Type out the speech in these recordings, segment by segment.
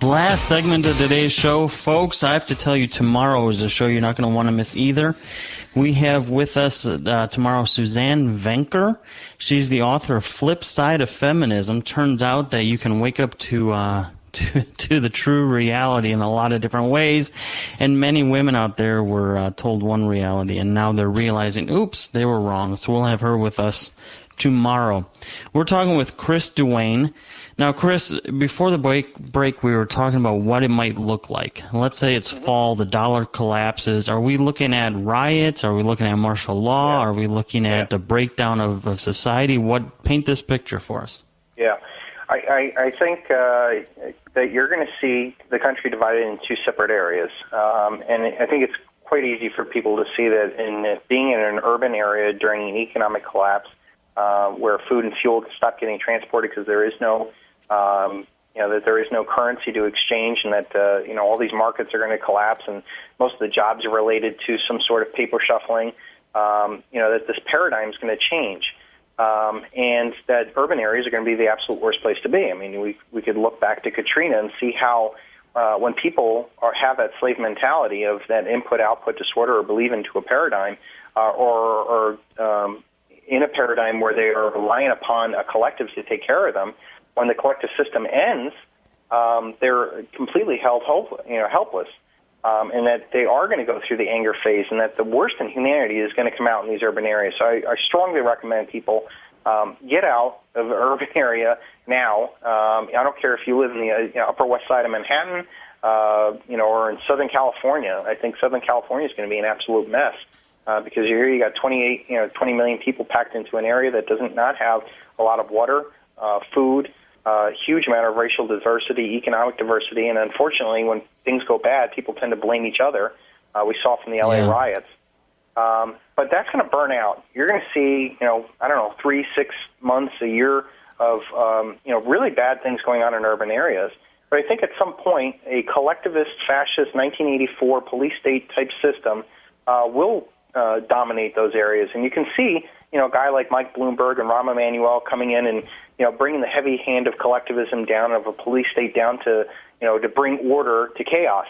Last segment of today's show, folks. I have to tell you, tomorrow is a show you're not going to want to miss either. We have with us tomorrow Suzanne Venker. She's the author of Flip Side of Feminism. Turns out that you can wake up to the true reality in a lot of different ways. And many women out there were told one reality, and now they're realizing, oops, they were wrong. So we'll have her with us tomorrow. We're talking with Chris Duane. Now, Chris, before the break, we were talking about what it might look like. Let's say it's fall, the dollar collapses. Are we looking at riots? Are we looking at martial law? Are we looking at the breakdown of society? Paint this picture for us. Yeah, I think that you're going to see the country divided into two separate areas. And I think it's quite easy for people to see that in being in an urban area during an economic collapse, where food and fuel stop getting transported because there is no that there is no currency to exchange, and that all these markets are going to collapse, and most of the jobs are related to some sort of paper shuffling. That this paradigm is going to change, and that urban areas are going to be the absolute worst place to be. I mean, we could look back to Katrina and see how when people have that slave mentality of that input-output disorder, or believe into a paradigm, or in a paradigm where they are relying upon a collective to take care of them. When the collective system ends, they're completely helpless, and that they are going to go through the anger phase, and that the worst in humanity is going to come out in these urban areas. So I strongly recommend people get out of the urban area now. I don't care if you live in the Upper West Side of Manhattan, or in Southern California. I think Southern California is going to be an absolute mess. Because here you got 20 million people packed into an area that does not have a lot of water, food, huge amount of racial diversity, economic diversity, and unfortunately, when things go bad, people tend to blame each other. We saw from the LA riots. But that's going to burn out. You're going to see, 3-6 months, a year of, really bad things going on in urban areas. But I think at some point, a collectivist, fascist, 1984 police state type system will dominate those areas. And you can see, a guy like Mike Bloomberg and Rahm Emanuel coming in and, bringing the heavy hand of collectivism down, of a police state down to, to bring order to chaos.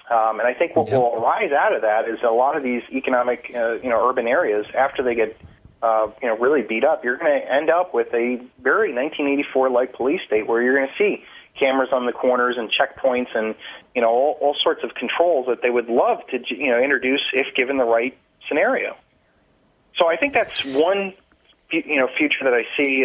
And I think what will arise out of that is a lot of these economic, urban areas, after they get, really beat up, you're going to end up with a very 1984-like police state where you're going to see cameras on the corners and checkpoints and, all sorts of controls that they would love to, introduce if given the right scenario. So I think that's one, future that I see,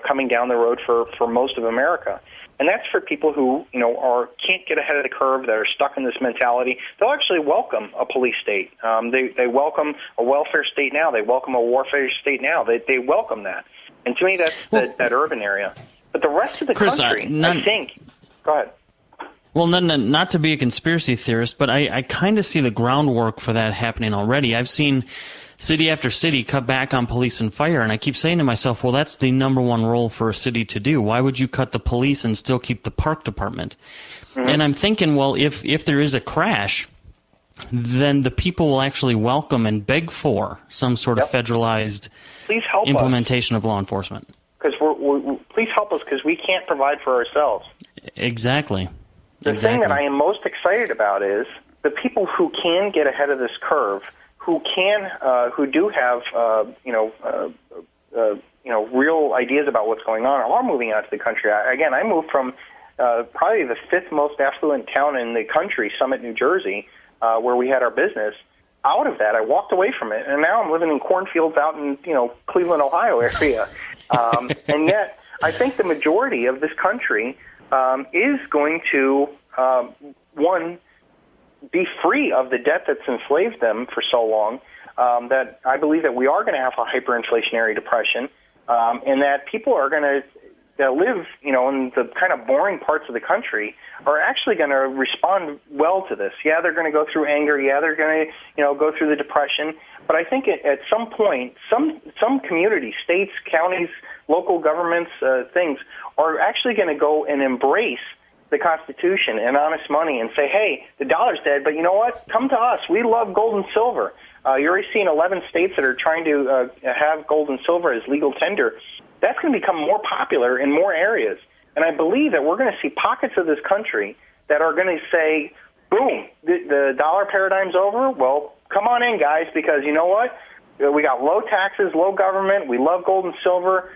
coming down the road for most of America. And that's for people who, can't get ahead of the curve, that are stuck in this mentality. They'll actually welcome a police state. They welcome a welfare state now. They welcome a warfare state now. They welcome that. And to me, that's that urban area. But the rest of the country, I think... Go ahead. Well, not to be a conspiracy theorist, but I kind of see the groundwork for that happening already. I've seen city after city cut back on police and fire, and I keep saying to myself, well, that's the number one role for a city to do. Why would you cut the police and still keep the park department? Mm-hmm. And I'm thinking, well, if there is a crash, then the people will actually welcome and beg for some sort of federalized implementation of law enforcement. Because please help us, because we can't provide for ourselves. Exactly. The thing that I am most excited about is the people who can get ahead of this curve, who do have, real ideas about what's going on, are moving out to the country. I moved from probably the fifth most affluent town in the country, Summit, New Jersey, where we had our business. Out of that, I walked away from it, and now I'm living in cornfields out in, Cleveland, Ohio area. And yet, I think the majority of this country is going to, one, be free of the debt that's enslaved them for so long, that I believe that we are going to have a hyperinflationary depression, and that people are going to live, in the kind of boring parts of the country are actually going to respond well to this. Yeah, they're going to go through anger. Yeah, they're going to, go through the depression. But I think at some point, some communities, states, counties, local governments, things are actually going to go and embrace the Constitution and honest money and say, hey, the dollar's dead, but you know what? Come to us. We love gold and silver. You're already seeing 11 states that are trying to have gold and silver as legal tender. That's going to become more popular in more areas. And I believe that we're going to see pockets of this country that are going to say, boom, the dollar paradigm's over. Well, come on in, guys, because you know what? We got low taxes, low government. We love gold and silver.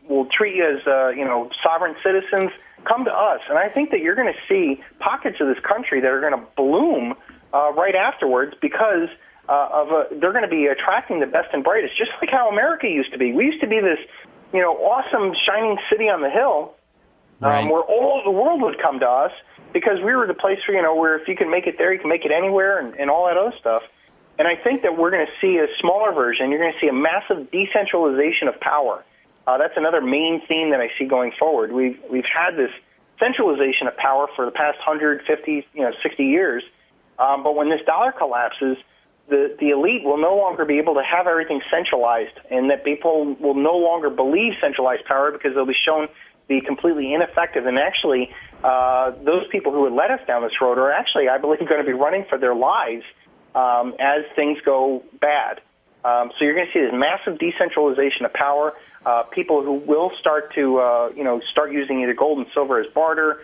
We'll treat you as sovereign citizens. Come to us, and I think that you're going to see pockets of this country that are going to bloom right afterwards because they're going to be attracting the best and brightest, just like how America used to be. We used to be this, awesome shining city on the hill, right, where all the world would come to us because we were the place where if you can make it there, you can make it anywhere, and all that other stuff. And I think that we're going to see a smaller version. You're going to see a massive decentralization of power. That's another main theme that I see going forward. We've had this centralization of power for the past 150, 60 years. But when this dollar collapses, the elite will no longer be able to have everything centralized, and that people will no longer believe centralized power because they'll be shown to be completely ineffective. And actually, those people who would let us down this road are actually, I believe, going to be running for their lives as things go bad. So you're going to see this massive decentralization of power. People who will start to, start using either gold and silver as barter.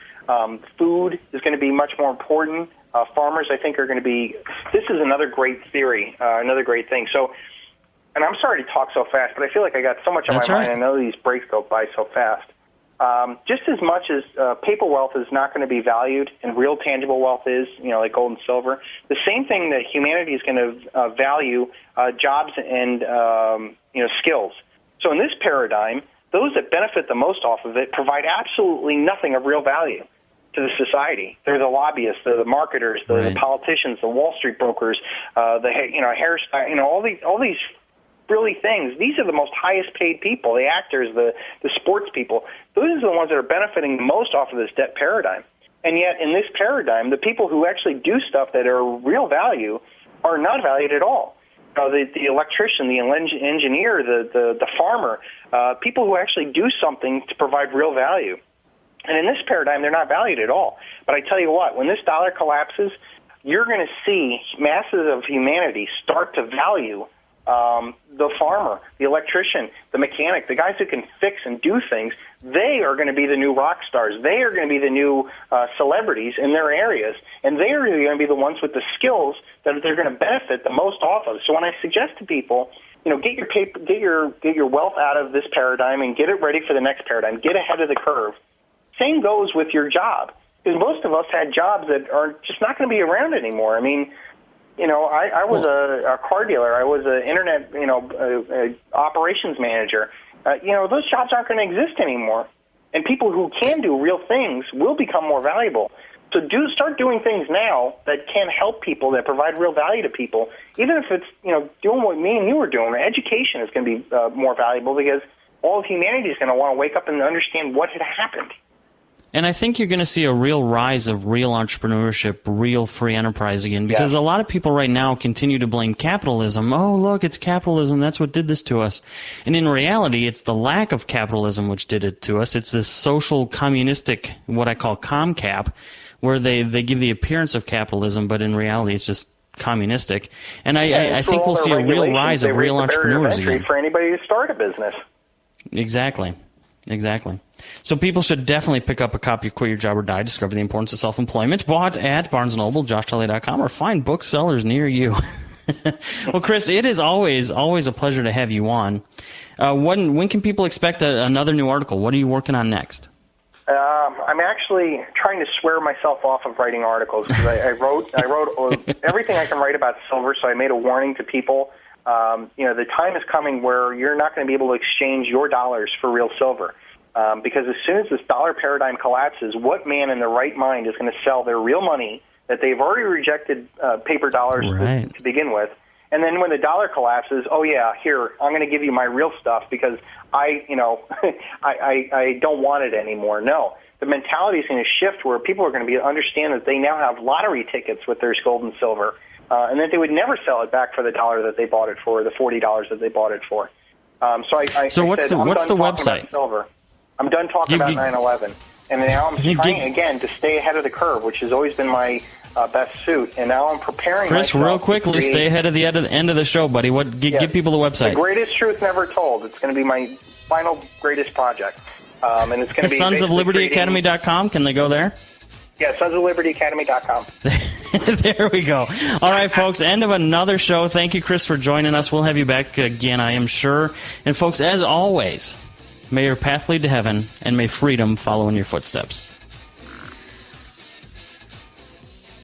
Food is going to be much more important. Farmers, I think, are going to be. This is another great theory, another great thing. So, and I'm sorry to talk so fast, but I feel like I got so much on my mind. I know these breaks go by so fast. Just as much as paper wealth is not going to be valued and real tangible wealth is, like gold and silver, the same thing that humanity is going to value jobs and, skills. So in this paradigm, those that benefit the most off of it provide absolutely nothing of real value to the society. They're the lobbyists, they're the marketers, they're the politicians, the Wall Street brokers, hairstyle, all these really things. These are the most highest paid people, the actors, the sports people. Those are the ones that are benefiting the most off of this debt paradigm. And yet in this paradigm, the people who actually do stuff that are real value are not valued at all. The electrician, the engineer, the farmer, people who actually do something to provide real value. And in this paradigm, they're not valued at all. But I tell you what, when this dollar collapses, you're going to see masses of humanity start to value the farmer, the electrician, the mechanic, the guys who can fix and do things. They are going to be the new rock stars. They are going to be the new celebrities in their areas, and they are really going to be the ones with the skills that they're going to benefit the most off of. So when I suggest to people, get your wealth out of this paradigm and get it ready for the next paradigm, get ahead of the curve. Same goes with your job, because most of us had jobs that are just not going to be around anymore. I mean, I was a car dealer. I was an internet, operations manager. Those jobs aren't going to exist anymore. And people who can do real things will become more valuable. So start doing things now that can help people, that provide real value to people. Even if it's, doing what me and you were doing. Education is going to be more valuable because all of humanity is going to want to wake up and understand what had happened. And I think you're going to see a real rise of real entrepreneurship, real free enterprise again, because a lot of people right now continue to blame capitalism. Oh, look, it's capitalism. That's what did this to us. And in reality, it's the lack of capitalism which did it to us. It's this social communistic, what I call ComCap, where they give the appearance of capitalism, but in reality, it's just communistic. And I think we'll see a real rise of real entrepreneurs again. For anybody to start a business. Exactly. So people should definitely pick up a copy of Quit Your Job or Die, Discover the Importance of Self-Employment, bought at Barnes & Noble, JoshTolley.com, or find booksellers near you. Well, Chris, it is always a pleasure to have you on. When can people expect another new article? What are you working on next? I'm actually trying to swear myself off of writing articles because I wrote everything I can write about silver, so I made a warning to people. The time is coming where you're not going to be able to exchange your dollars for real silver. Because as soon as this dollar paradigm collapses, what man in their right mind is going to sell their real money that they've already rejected paper dollars to begin with? And then when the dollar collapses, oh yeah, here, I'm going to give you my real stuff because I don't want it anymore. No, the mentality is going to shift where people are going to understand that they now have lottery tickets with their gold and silver. And that they would never sell it back for the dollar that they bought it for, the $40 that they bought it for. So what's the website? Silver. I'm done talking about 9/11, and now I'm trying again to stay ahead of the curve, which has always been my best suit. And now I'm preparing. Chris, real quickly, stay ahead of the end of the show, buddy. Give people the website. The greatest truth never told. It's going to be my final greatest project. And it's going to be SonsOfLibertyAcademy.com. Can they go there? Yeah, SonsOfLibertyAcademy.com. There we go. All right, folks, end of another show. Thank you, Chris, for joining us. We'll have you back again, I am sure. And, folks, as always, may your path lead to heaven, and may freedom follow in your footsteps.